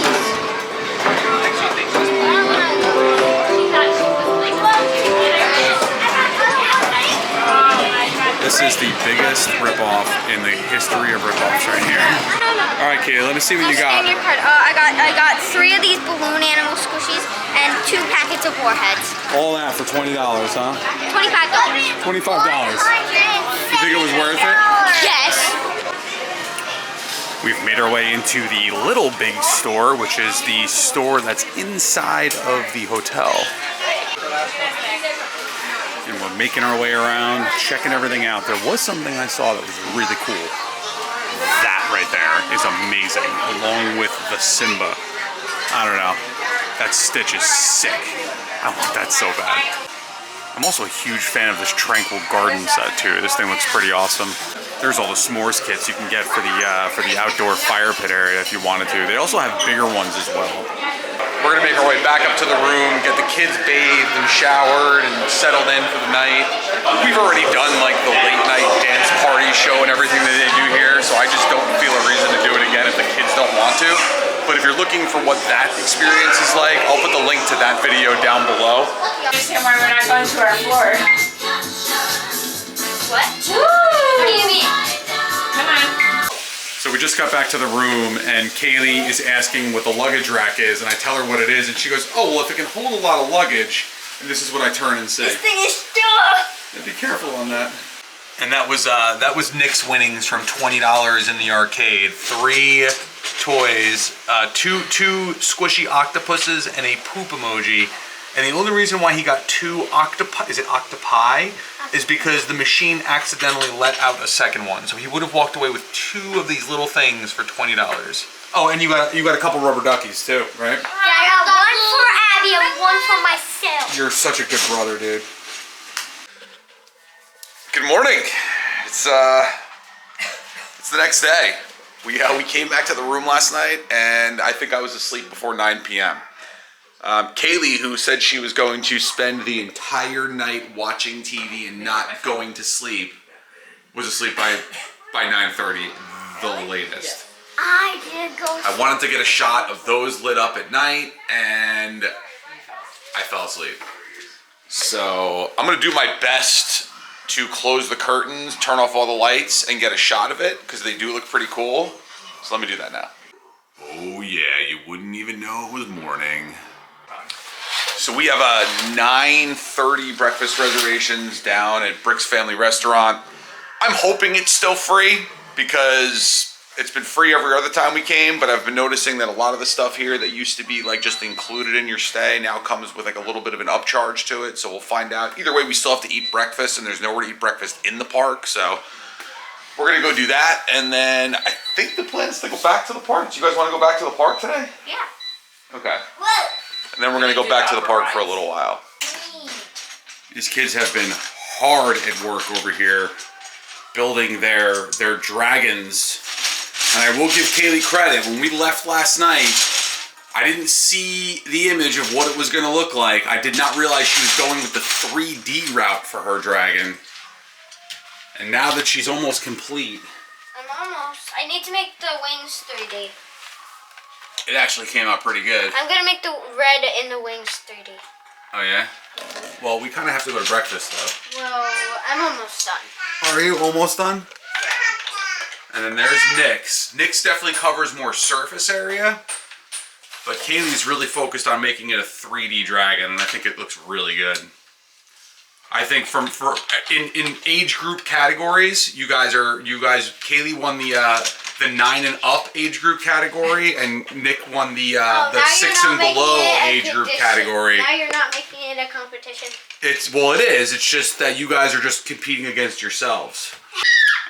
[SPEAKER 1] This is the biggest ripoff in the history of ripoffs right here. All right, Kaylee, let me see what you got.
[SPEAKER 2] Your card. I got 3 of these balloon animal squishies and 2 packets of warheads.
[SPEAKER 1] All that for $20, huh?
[SPEAKER 2] $25.
[SPEAKER 1] $25. You think it was worth it?
[SPEAKER 2] Yes.
[SPEAKER 1] We've made our way into the Little Big Store, which is the store that's inside of the hotel. And we're making our way around, checking everything out. There was something I saw that was really cool. That right there is amazing, along with the Simba. I don't know. That Stitch is sick. I want that so bad. I'm also a huge fan of this Tranquil Garden set too. This thing looks pretty awesome. There's all the s'mores kits you can get for the outdoor fire pit area if you wanted to. They also have bigger ones as well. We're gonna make our way back up to the room, get the kids bathed and showered and settled in for the night. We've already done like the late night dance party show and everything that they do here, so I just don't feel a reason to do it again if the kids don't want to. But if you're looking for what that experience is like, I'll put the link to that video down below.
[SPEAKER 3] Understand why we're not going to our floor.
[SPEAKER 2] What? What do you mean?
[SPEAKER 3] Come on.
[SPEAKER 1] So we just got back to the room and Kaylee is asking what the luggage rack is and I tell her what it is and she goes, oh, well if it can hold a lot of luggage, and this is what I turn and say.
[SPEAKER 2] This thing is stuck.
[SPEAKER 1] Yeah, be careful on that. And that was Nick's winnings from $20 in the arcade. 3 toys, 2 squishy octopuses and a poop emoji. And the only reason why he got 2 octopi, is because the machine accidentally let out a second one. So he would have walked away with 2 of these little things for $20. Oh, and you got a couple rubber duckies too, right?
[SPEAKER 2] Yeah, I got one for Abby and one for myself.
[SPEAKER 1] You're such a good brother, dude. Good morning. It's the next day. We came back to the room last night, and I think I was asleep before 9 p.m. Kaylee, who said she was going to spend the entire night watching TV and not going to sleep, was asleep by 9:30, the latest.
[SPEAKER 2] I did go.
[SPEAKER 1] I wanted to get a shot of those lit up at night, and I fell asleep. So I'm gonna do my best to close the curtains, turn off all the lights, and get a shot of it, because they do look pretty cool. So let me do that now. Oh yeah, you wouldn't even know it was morning. So we have a 9:30 breakfast reservations down at Brick's Family Restaurant. I'm hoping it's still free because it's been free every other time we came, but I've been noticing that a lot of the stuff here that used to be like just included in your stay now comes with like a little bit of an upcharge to it. So we'll find out. Either way, we still have to eat breakfast and there's nowhere to eat breakfast in the park. So we're gonna go do that. And then I think the plan is to go back to the park. Do you guys wanna go back to the park today?
[SPEAKER 2] Yeah.
[SPEAKER 1] Okay.
[SPEAKER 2] Whoa.
[SPEAKER 1] And then we're gonna go back to the park for a little while. These kids have been hard at work over here building their dragons. And I will give Kaylee credit. When we left last night, I didn't see the image of what it was gonna look like. I did not realize she was going with the 3D route for her dragon. And now that she's almost complete.
[SPEAKER 2] I'm almost. I need to make the wings 3D.
[SPEAKER 1] It actually came out pretty good.
[SPEAKER 2] I'm gonna make the red in the wings 3D.
[SPEAKER 1] Oh yeah? Well, we kind of have to go to breakfast though.
[SPEAKER 2] Well, I'm almost done.
[SPEAKER 1] Are you almost done? And then there's Nick's. Nick's definitely covers more surface area. But Kaylee's really focused on making it a 3D dragon, and I think it looks really good. I think in age group categories, Kaylee won the 9 and up age group category, and Nick won the 6 and below age group category.
[SPEAKER 2] Now you're not making it a competition.
[SPEAKER 1] It is. It's just that you guys are just competing against yourselves.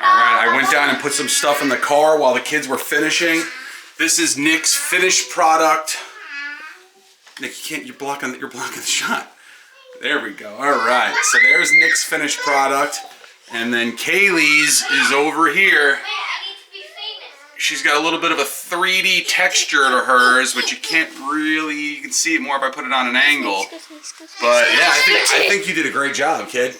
[SPEAKER 1] All right, I went down and put some stuff in the car while the kids were finishing. This is Nick's finished product. Nick, you're blocking the shot. There we go. All right, so there's Nick's finished product, and then Kaylee's is over here. She's got a little bit of a 3D texture to hers, but you can see it more if I put it on an angle. But yeah, I think you did a great job, kid.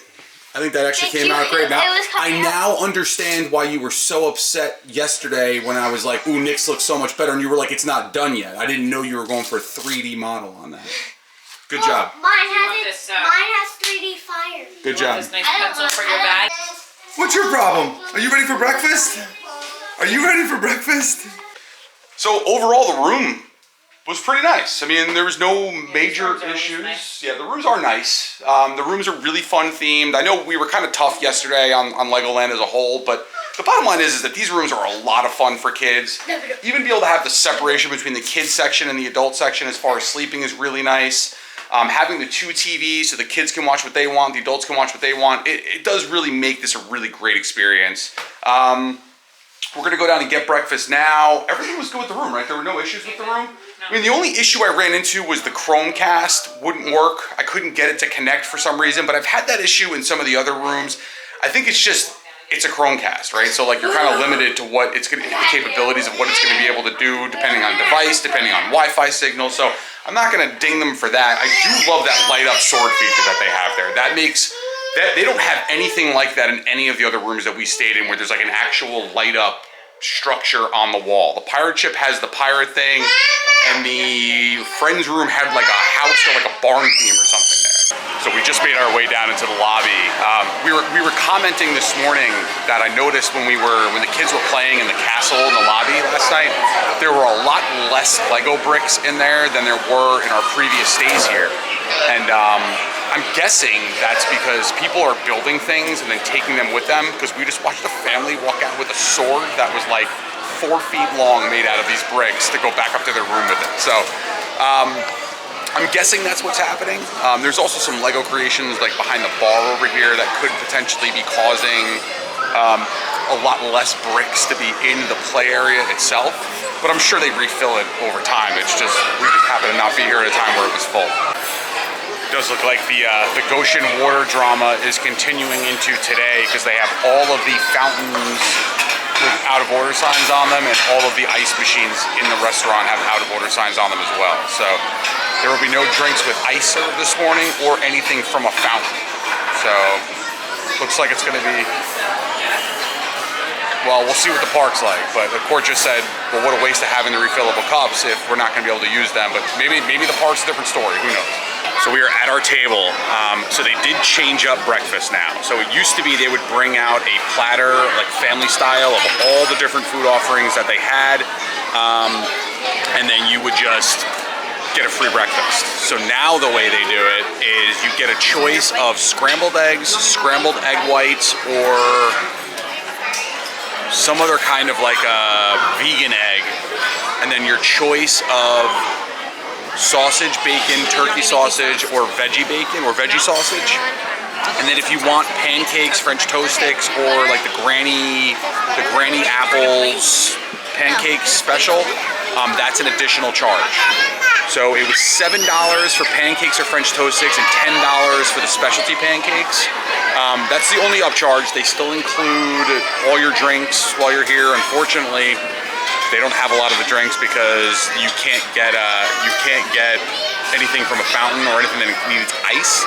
[SPEAKER 1] I think that actually came out great. Now, I now understand why you were so upset yesterday when I was like, ooh, Nick's looks so much better, and you were like, it's not done yet. I didn't know you were going for a 3D model on that. Good job.
[SPEAKER 2] Mine has 3D fire.
[SPEAKER 1] Good job.
[SPEAKER 3] This nice pencil for your bag.
[SPEAKER 1] What's your problem? Are you ready for breakfast? Are you ready for breakfast? So overall, the room was pretty nice. I mean, there was no major issues. Nice. Yeah, the rooms are nice. The rooms are really fun themed. I know we were kind of tough yesterday on Legoland as a whole, but the bottom line is that these rooms are a lot of fun for kids. Even be able to have the separation between the kids section and the adult section as far as sleeping is really nice. Having the 2 TVs so the kids can watch what they want, the adults can watch what they want. It does really make this a really great experience. We're gonna go down and get breakfast now. Everything was good with the room, right? There were no issues with the room? No. I mean, the only issue I ran into was the Chromecast wouldn't work. I couldn't get it to connect for some reason, but I've had that issue in some of the other rooms. I think it's a Chromecast, right? So like you're kind of limited to what it's gonna, the capabilities of what it's gonna be able to do depending on device, depending on Wi-Fi signal. So I'm not gonna ding them for that. I do love that light up sword feature that they have there. That makes, they don't have anything like that in any of the other rooms that we stayed in where there's like an actual light up structure on the wall. The pirate ship has the pirate thing, and the friends room had like a house or like a barn theme or something there. So we just made our way down into the lobby. We were commenting this morning that I noticed when the kids were playing in the castle in the lobby last night, there were a lot less Lego bricks in there than there were in our previous stays here. And I'm guessing that's because people are building things and then taking them with them, because we just watched a family walk out with a sword that was like 4 feet long made out of these bricks to go back up to their room with it. So I'm guessing that's what's happening. There's also some Lego creations like behind the bar over here that could potentially be causing a lot less bricks to be in the play area itself, but I'm sure they refill it over time. It's just, we just happen to not be here at a time where it was full. It does look like the Goshen water drama is continuing into today, because they have all of the fountains with out of order signs on them, and all of the ice machines in the restaurant have out of order signs on them as well. So there will be no drinks with ice served this morning or anything from a fountain. So looks like it's going to be, well, we'll see what the park's like, but the court just said, well, what a waste of having the refillable cups if we're not going to be able to use them. But maybe the park's a different story, who knows. So we are at our table. So they did change up breakfast now. So it used to be they would bring out a platter, like family style, of all the different food offerings that they had, and then you would just get a free breakfast. So now the way they do it is you get a choice of scrambled eggs, scrambled egg whites, or some other kind of like a vegan egg, and then your choice of sausage, bacon, turkey sausage, or veggie bacon, or veggie sausage. And then if you want pancakes, French toast sticks, or like the Granny Apples pancake special, that's an additional charge. So it was $7 for pancakes or French toast sticks and $10 for the specialty pancakes. That's the only upcharge. They still include all your drinks while you're here. Unfortunately, they don't have a lot of the drinks because you can't get anything from a fountain or anything that needs ice.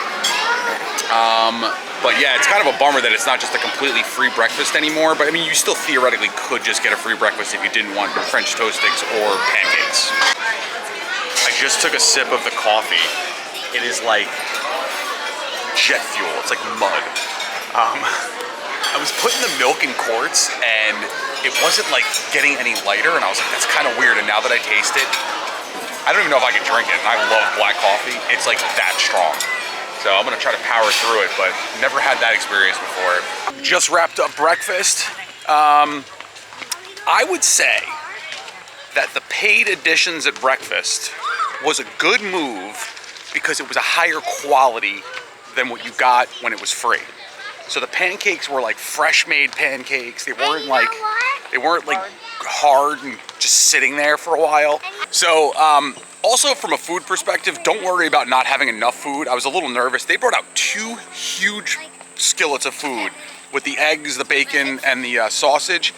[SPEAKER 1] But yeah, it's kind of a bummer that it's not just a completely free breakfast anymore. But I mean, you still theoretically could just get a free breakfast if you didn't want French toast sticks or pancakes. I just took a sip of the coffee. It is like jet fuel. It's like mud. I was putting the milk in quarts and it wasn't like getting any lighter, and I was like, that's kind of weird. And now that I taste it, I don't even know if I can drink it, and I love black coffee. It's like that strong. So I'm gonna try to power through it, but never had that experience before. Just wrapped up breakfast. I would say that the paid additions at breakfast was a good move because it was a higher quality than what you got when it was free. So the pancakes were like fresh made pancakes. They weren't like hard and just sitting there for a while. So also from a food perspective, don't worry about not having enough food. I was a little nervous. They brought out 2 huge skillets of food with the eggs, the bacon, and the sausage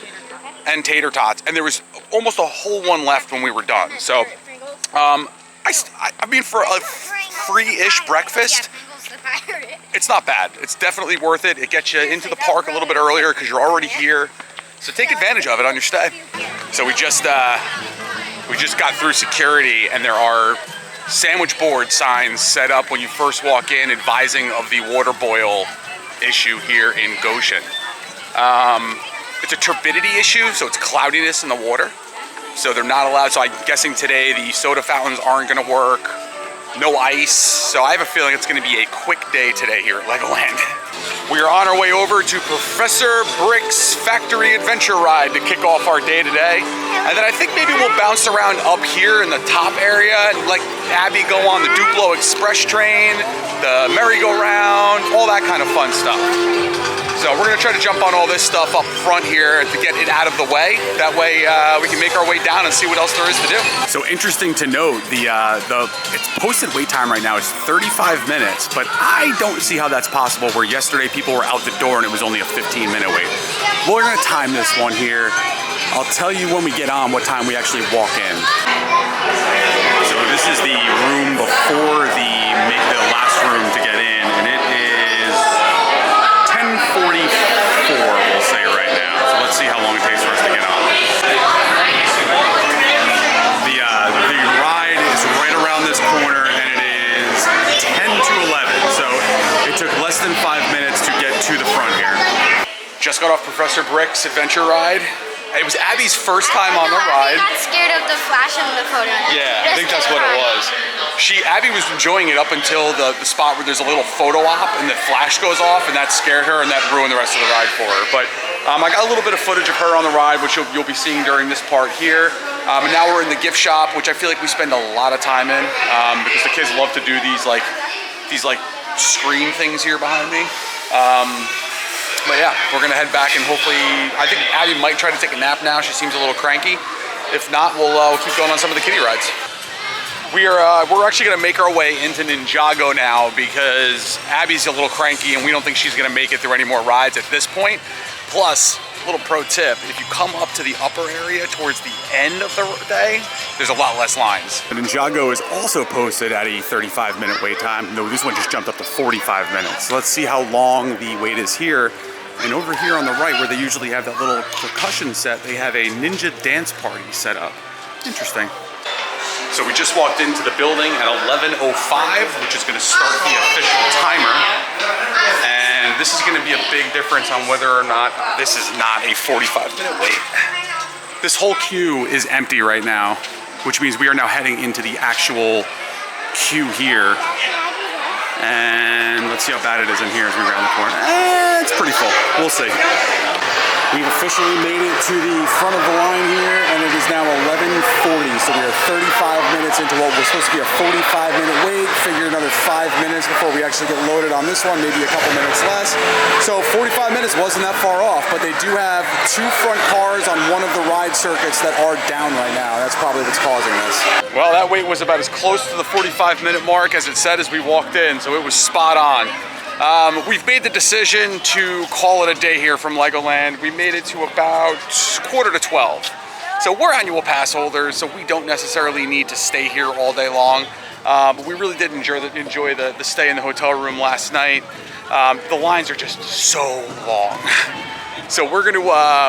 [SPEAKER 1] and tater tots. And there was almost a whole one left when we were done. So I mean, for a free-ish breakfast, it's not bad. It's definitely worth it. It gets you into the park a little bit earlier because you're already here. So take advantage of it on your stay. So we just got through security, and there are sandwich board signs set up when you first walk in advising of the water boil issue here in Goshen. It's a turbidity issue, so it's cloudiness in the water. So they're not allowed, so I'm guessing today the soda fountains aren't gonna work. No ice, so I have a feeling it's gonna be a quick day today here at Legoland. We are on our way over to Professor Brick's Factory Adventure Ride to kick off our day today. And then I think maybe we'll bounce around up here in the top area and let Abby go on the Duplo Express train, the merry-go-round, all that kind of fun stuff. So we're gonna try to jump on all this stuff up front here to get it out of the way. That way we can make our way down and see what else there is to do. So interesting to note, its posted wait time right now is 35 minutes, but I don't see how that's possible where yesterday people were out the door and it was only a 15-minute wait. We're gonna time this one here. I'll tell you when we get on what time we actually walk in. So this is the room before the last room to get in, and it is 10:44, we'll say right now. So let's see how long it takes for us to get on. The ride is right around this corner, and it is 10 to 11. So it took less than 5 minutes to get to the front here. Just got off Professor Brick's adventure ride. It was Abby's first time on the ride.
[SPEAKER 2] I got scared of the flash in the photo.
[SPEAKER 1] Yeah, I think that's what it was. Abby was enjoying it up until the spot where there's a little photo op and the flash goes off, and that scared her and that ruined the rest of the ride for her. But I got a little bit of footage of her on the ride, which you'll be seeing during this part here. And now we're in the gift shop, which I feel like we spend a lot of time in because the kids love to do these screen things here behind me. But yeah, we're gonna head back and hopefully, I think Abby might try to take a nap now. She seems a little cranky. If not, we'll keep going on some of the kiddie rides. We're actually gonna make our way into Ninjago now because Abby's a little cranky and we don't think she's gonna make it through any more rides at this point. Plus, little pro tip, if you come up to the upper area towards the end of the day, there's a lot less lines. The Ninjago is also posted at a 35-minute wait time. No, this one just jumped up to 45 minutes. So let's see how long the wait is here. And over here on the right, where they usually have that little percussion set, they have a ninja dance party set up. Interesting. So we just walked into the building at 11:05, which is going to start the official timer. And this is going to be a big difference on whether or not this is not a 45-minute wait. This whole queue is empty right now, which means we are now heading into the actual queue here. And let's see how bad it is in here as we round the corner. It's pretty full. We'll see. We've officially made it to the front of the line here, and it is now 11:40. So we are 35 minutes into what was supposed to be a 45-minute wait. Figure another 5 minutes before we actually get loaded on this one, maybe a couple minutes less. So 45 minutes wasn't that far off, but they do have 2 front cars on one of the ride circuits that are down right now. That's probably what's causing this. Well, that wait was about as close to the 45-minute mark as it said as we walked in, so it was spot on. We've made the decision to call it a day here from Legoland. We made it to about 11:45. So we're annual pass holders, so we don't necessarily need to stay here all day long. But we really did enjoy the stay in the hotel room last night. The lines are just so long. So we're gonna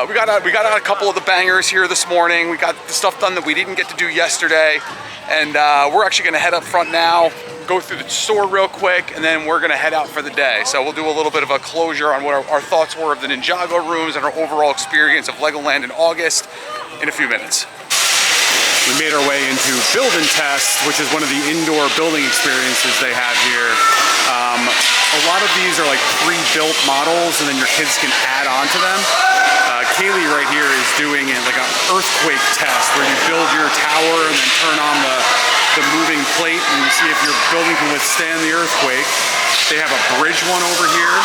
[SPEAKER 1] we got out a couple of the bangers here this morning. We got the stuff done that we didn't get to do yesterday, and we're actually gonna head up front now, go through the store real quick, and then we're gonna head out for the day. So we'll do a little bit of a closure on what our thoughts were of the Ninjago rooms and our overall experience of Legoland in August in a few minutes. we made our way into Build and Test, which is one of the indoor building experiences they have here. A lot of these are like pre-built models, and then your kids can add on to them. Kaylee right here is doing like an earthquake test where you build your tower and then turn on the moving plate and you see if your building can withstand the earthquake. They have a bridge one over here.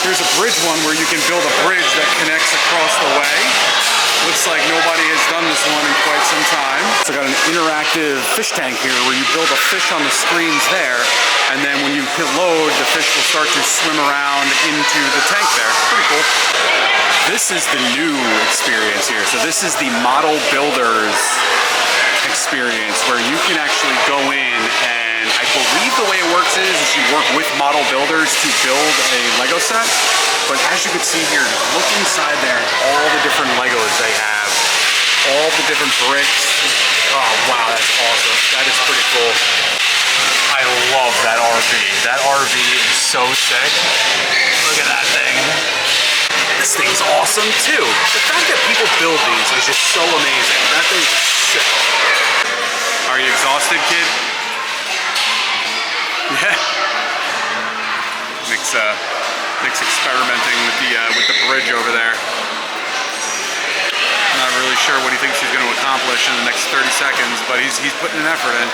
[SPEAKER 1] Here's a bridge one where you can build a bridge that connects across the way. Looks like nobody has done this one in quite some time. So I got an interactive fish tank here where you build a fish on the screens there, and then when you hit load, the fish will start to swim around into the tank there. Pretty cool. This is the new experience here. So this is the model builders experience where you can actually go in, and I believe the way it works is you work with model builders to build a Lego set. But as you can see here, look inside there, all the different Legos they have, all the different bricks. Oh wow, that's awesome. That is pretty cool. I love that RV. That RV is so sick. Look at that thing. This thing's awesome too. The fact that people build these is just so amazing. That thing is sick. Are you exhausted, kid? Yeah. Nick's experimenting with the bridge over there. Not really sure what he thinks he's going to accomplish in the next 30 seconds, but he's putting an effort in.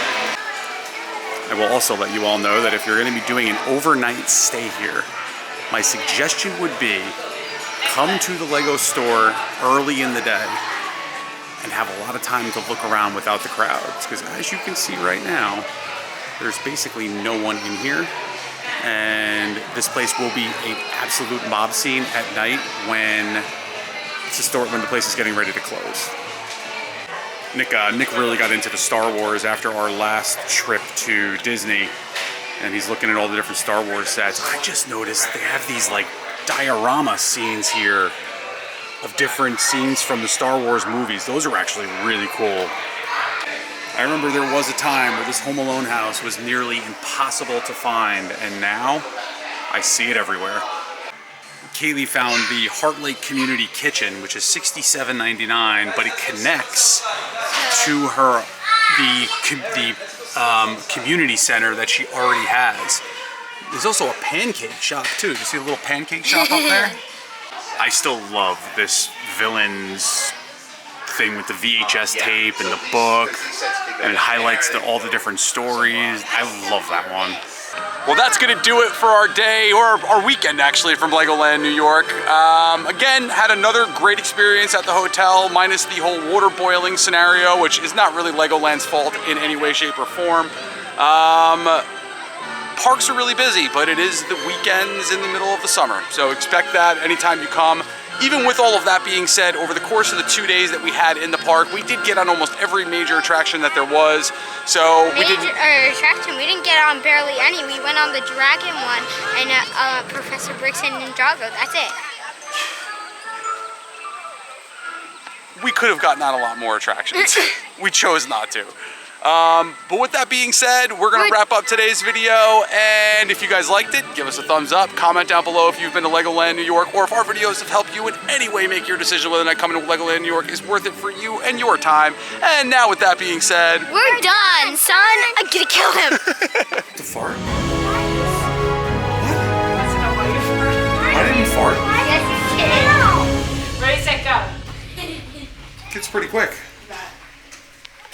[SPEAKER 1] I will also let you all know that if you're going to be doing an overnight stay here, my suggestion would be come to the Lego store early in the day and have a lot of time to look around without the crowds, because as you can see right now, there's basically no one in here. And this place will be an absolute mob scene at night when the place is getting ready to close. Nick really got into the Star Wars after our last trip to Disney, and he's looking at all the different Star Wars sets. I just noticed they have these like diorama scenes here of different scenes from the Star Wars movies. Those are actually really cool. I remember there was a time where this Home Alone house was nearly impossible to find, and now I see it everywhere. Kaylee found the Heart Lake Community Kitchen, which is $67.99, but it connects to her the community center that she already has. There's also a pancake shop too. You see a little pancake shop up there? I still love this Villains thing with the VHS tape and the book, and it highlights all the different stories. I love that one. Well, that's gonna do it for our day, or our weekend actually, from Legoland New York. Again, had another great experience at the hotel, minus the whole water boiling scenario, which is not really Legoland's fault in any way, shape, or form. Parks are really busy, but it is the weekends in the middle of the summer, so expect that anytime you come. Even with all of that being said, over the course of the 2 days that we had in the park, we did get on almost every major attraction that there was. So we didn't
[SPEAKER 2] get on barely any. We went on the dragon one and Professor Briggs and Ninjago. That's it.
[SPEAKER 1] We could have gotten on a lot more attractions. We chose not to. But with that being said, we're gonna wrap up today's video, and if you guys liked it, give us a thumbs up, comment down below if you've been to Legoland New York, or if our videos have helped you in any way make your decision whether or not coming to Legoland New York is worth it for you and your time. And now with that being said,
[SPEAKER 2] we're done, son. I'm gonna kill him.
[SPEAKER 1] The fart? I didn't fart.
[SPEAKER 3] Ready, set, go.
[SPEAKER 1] It's pretty quick.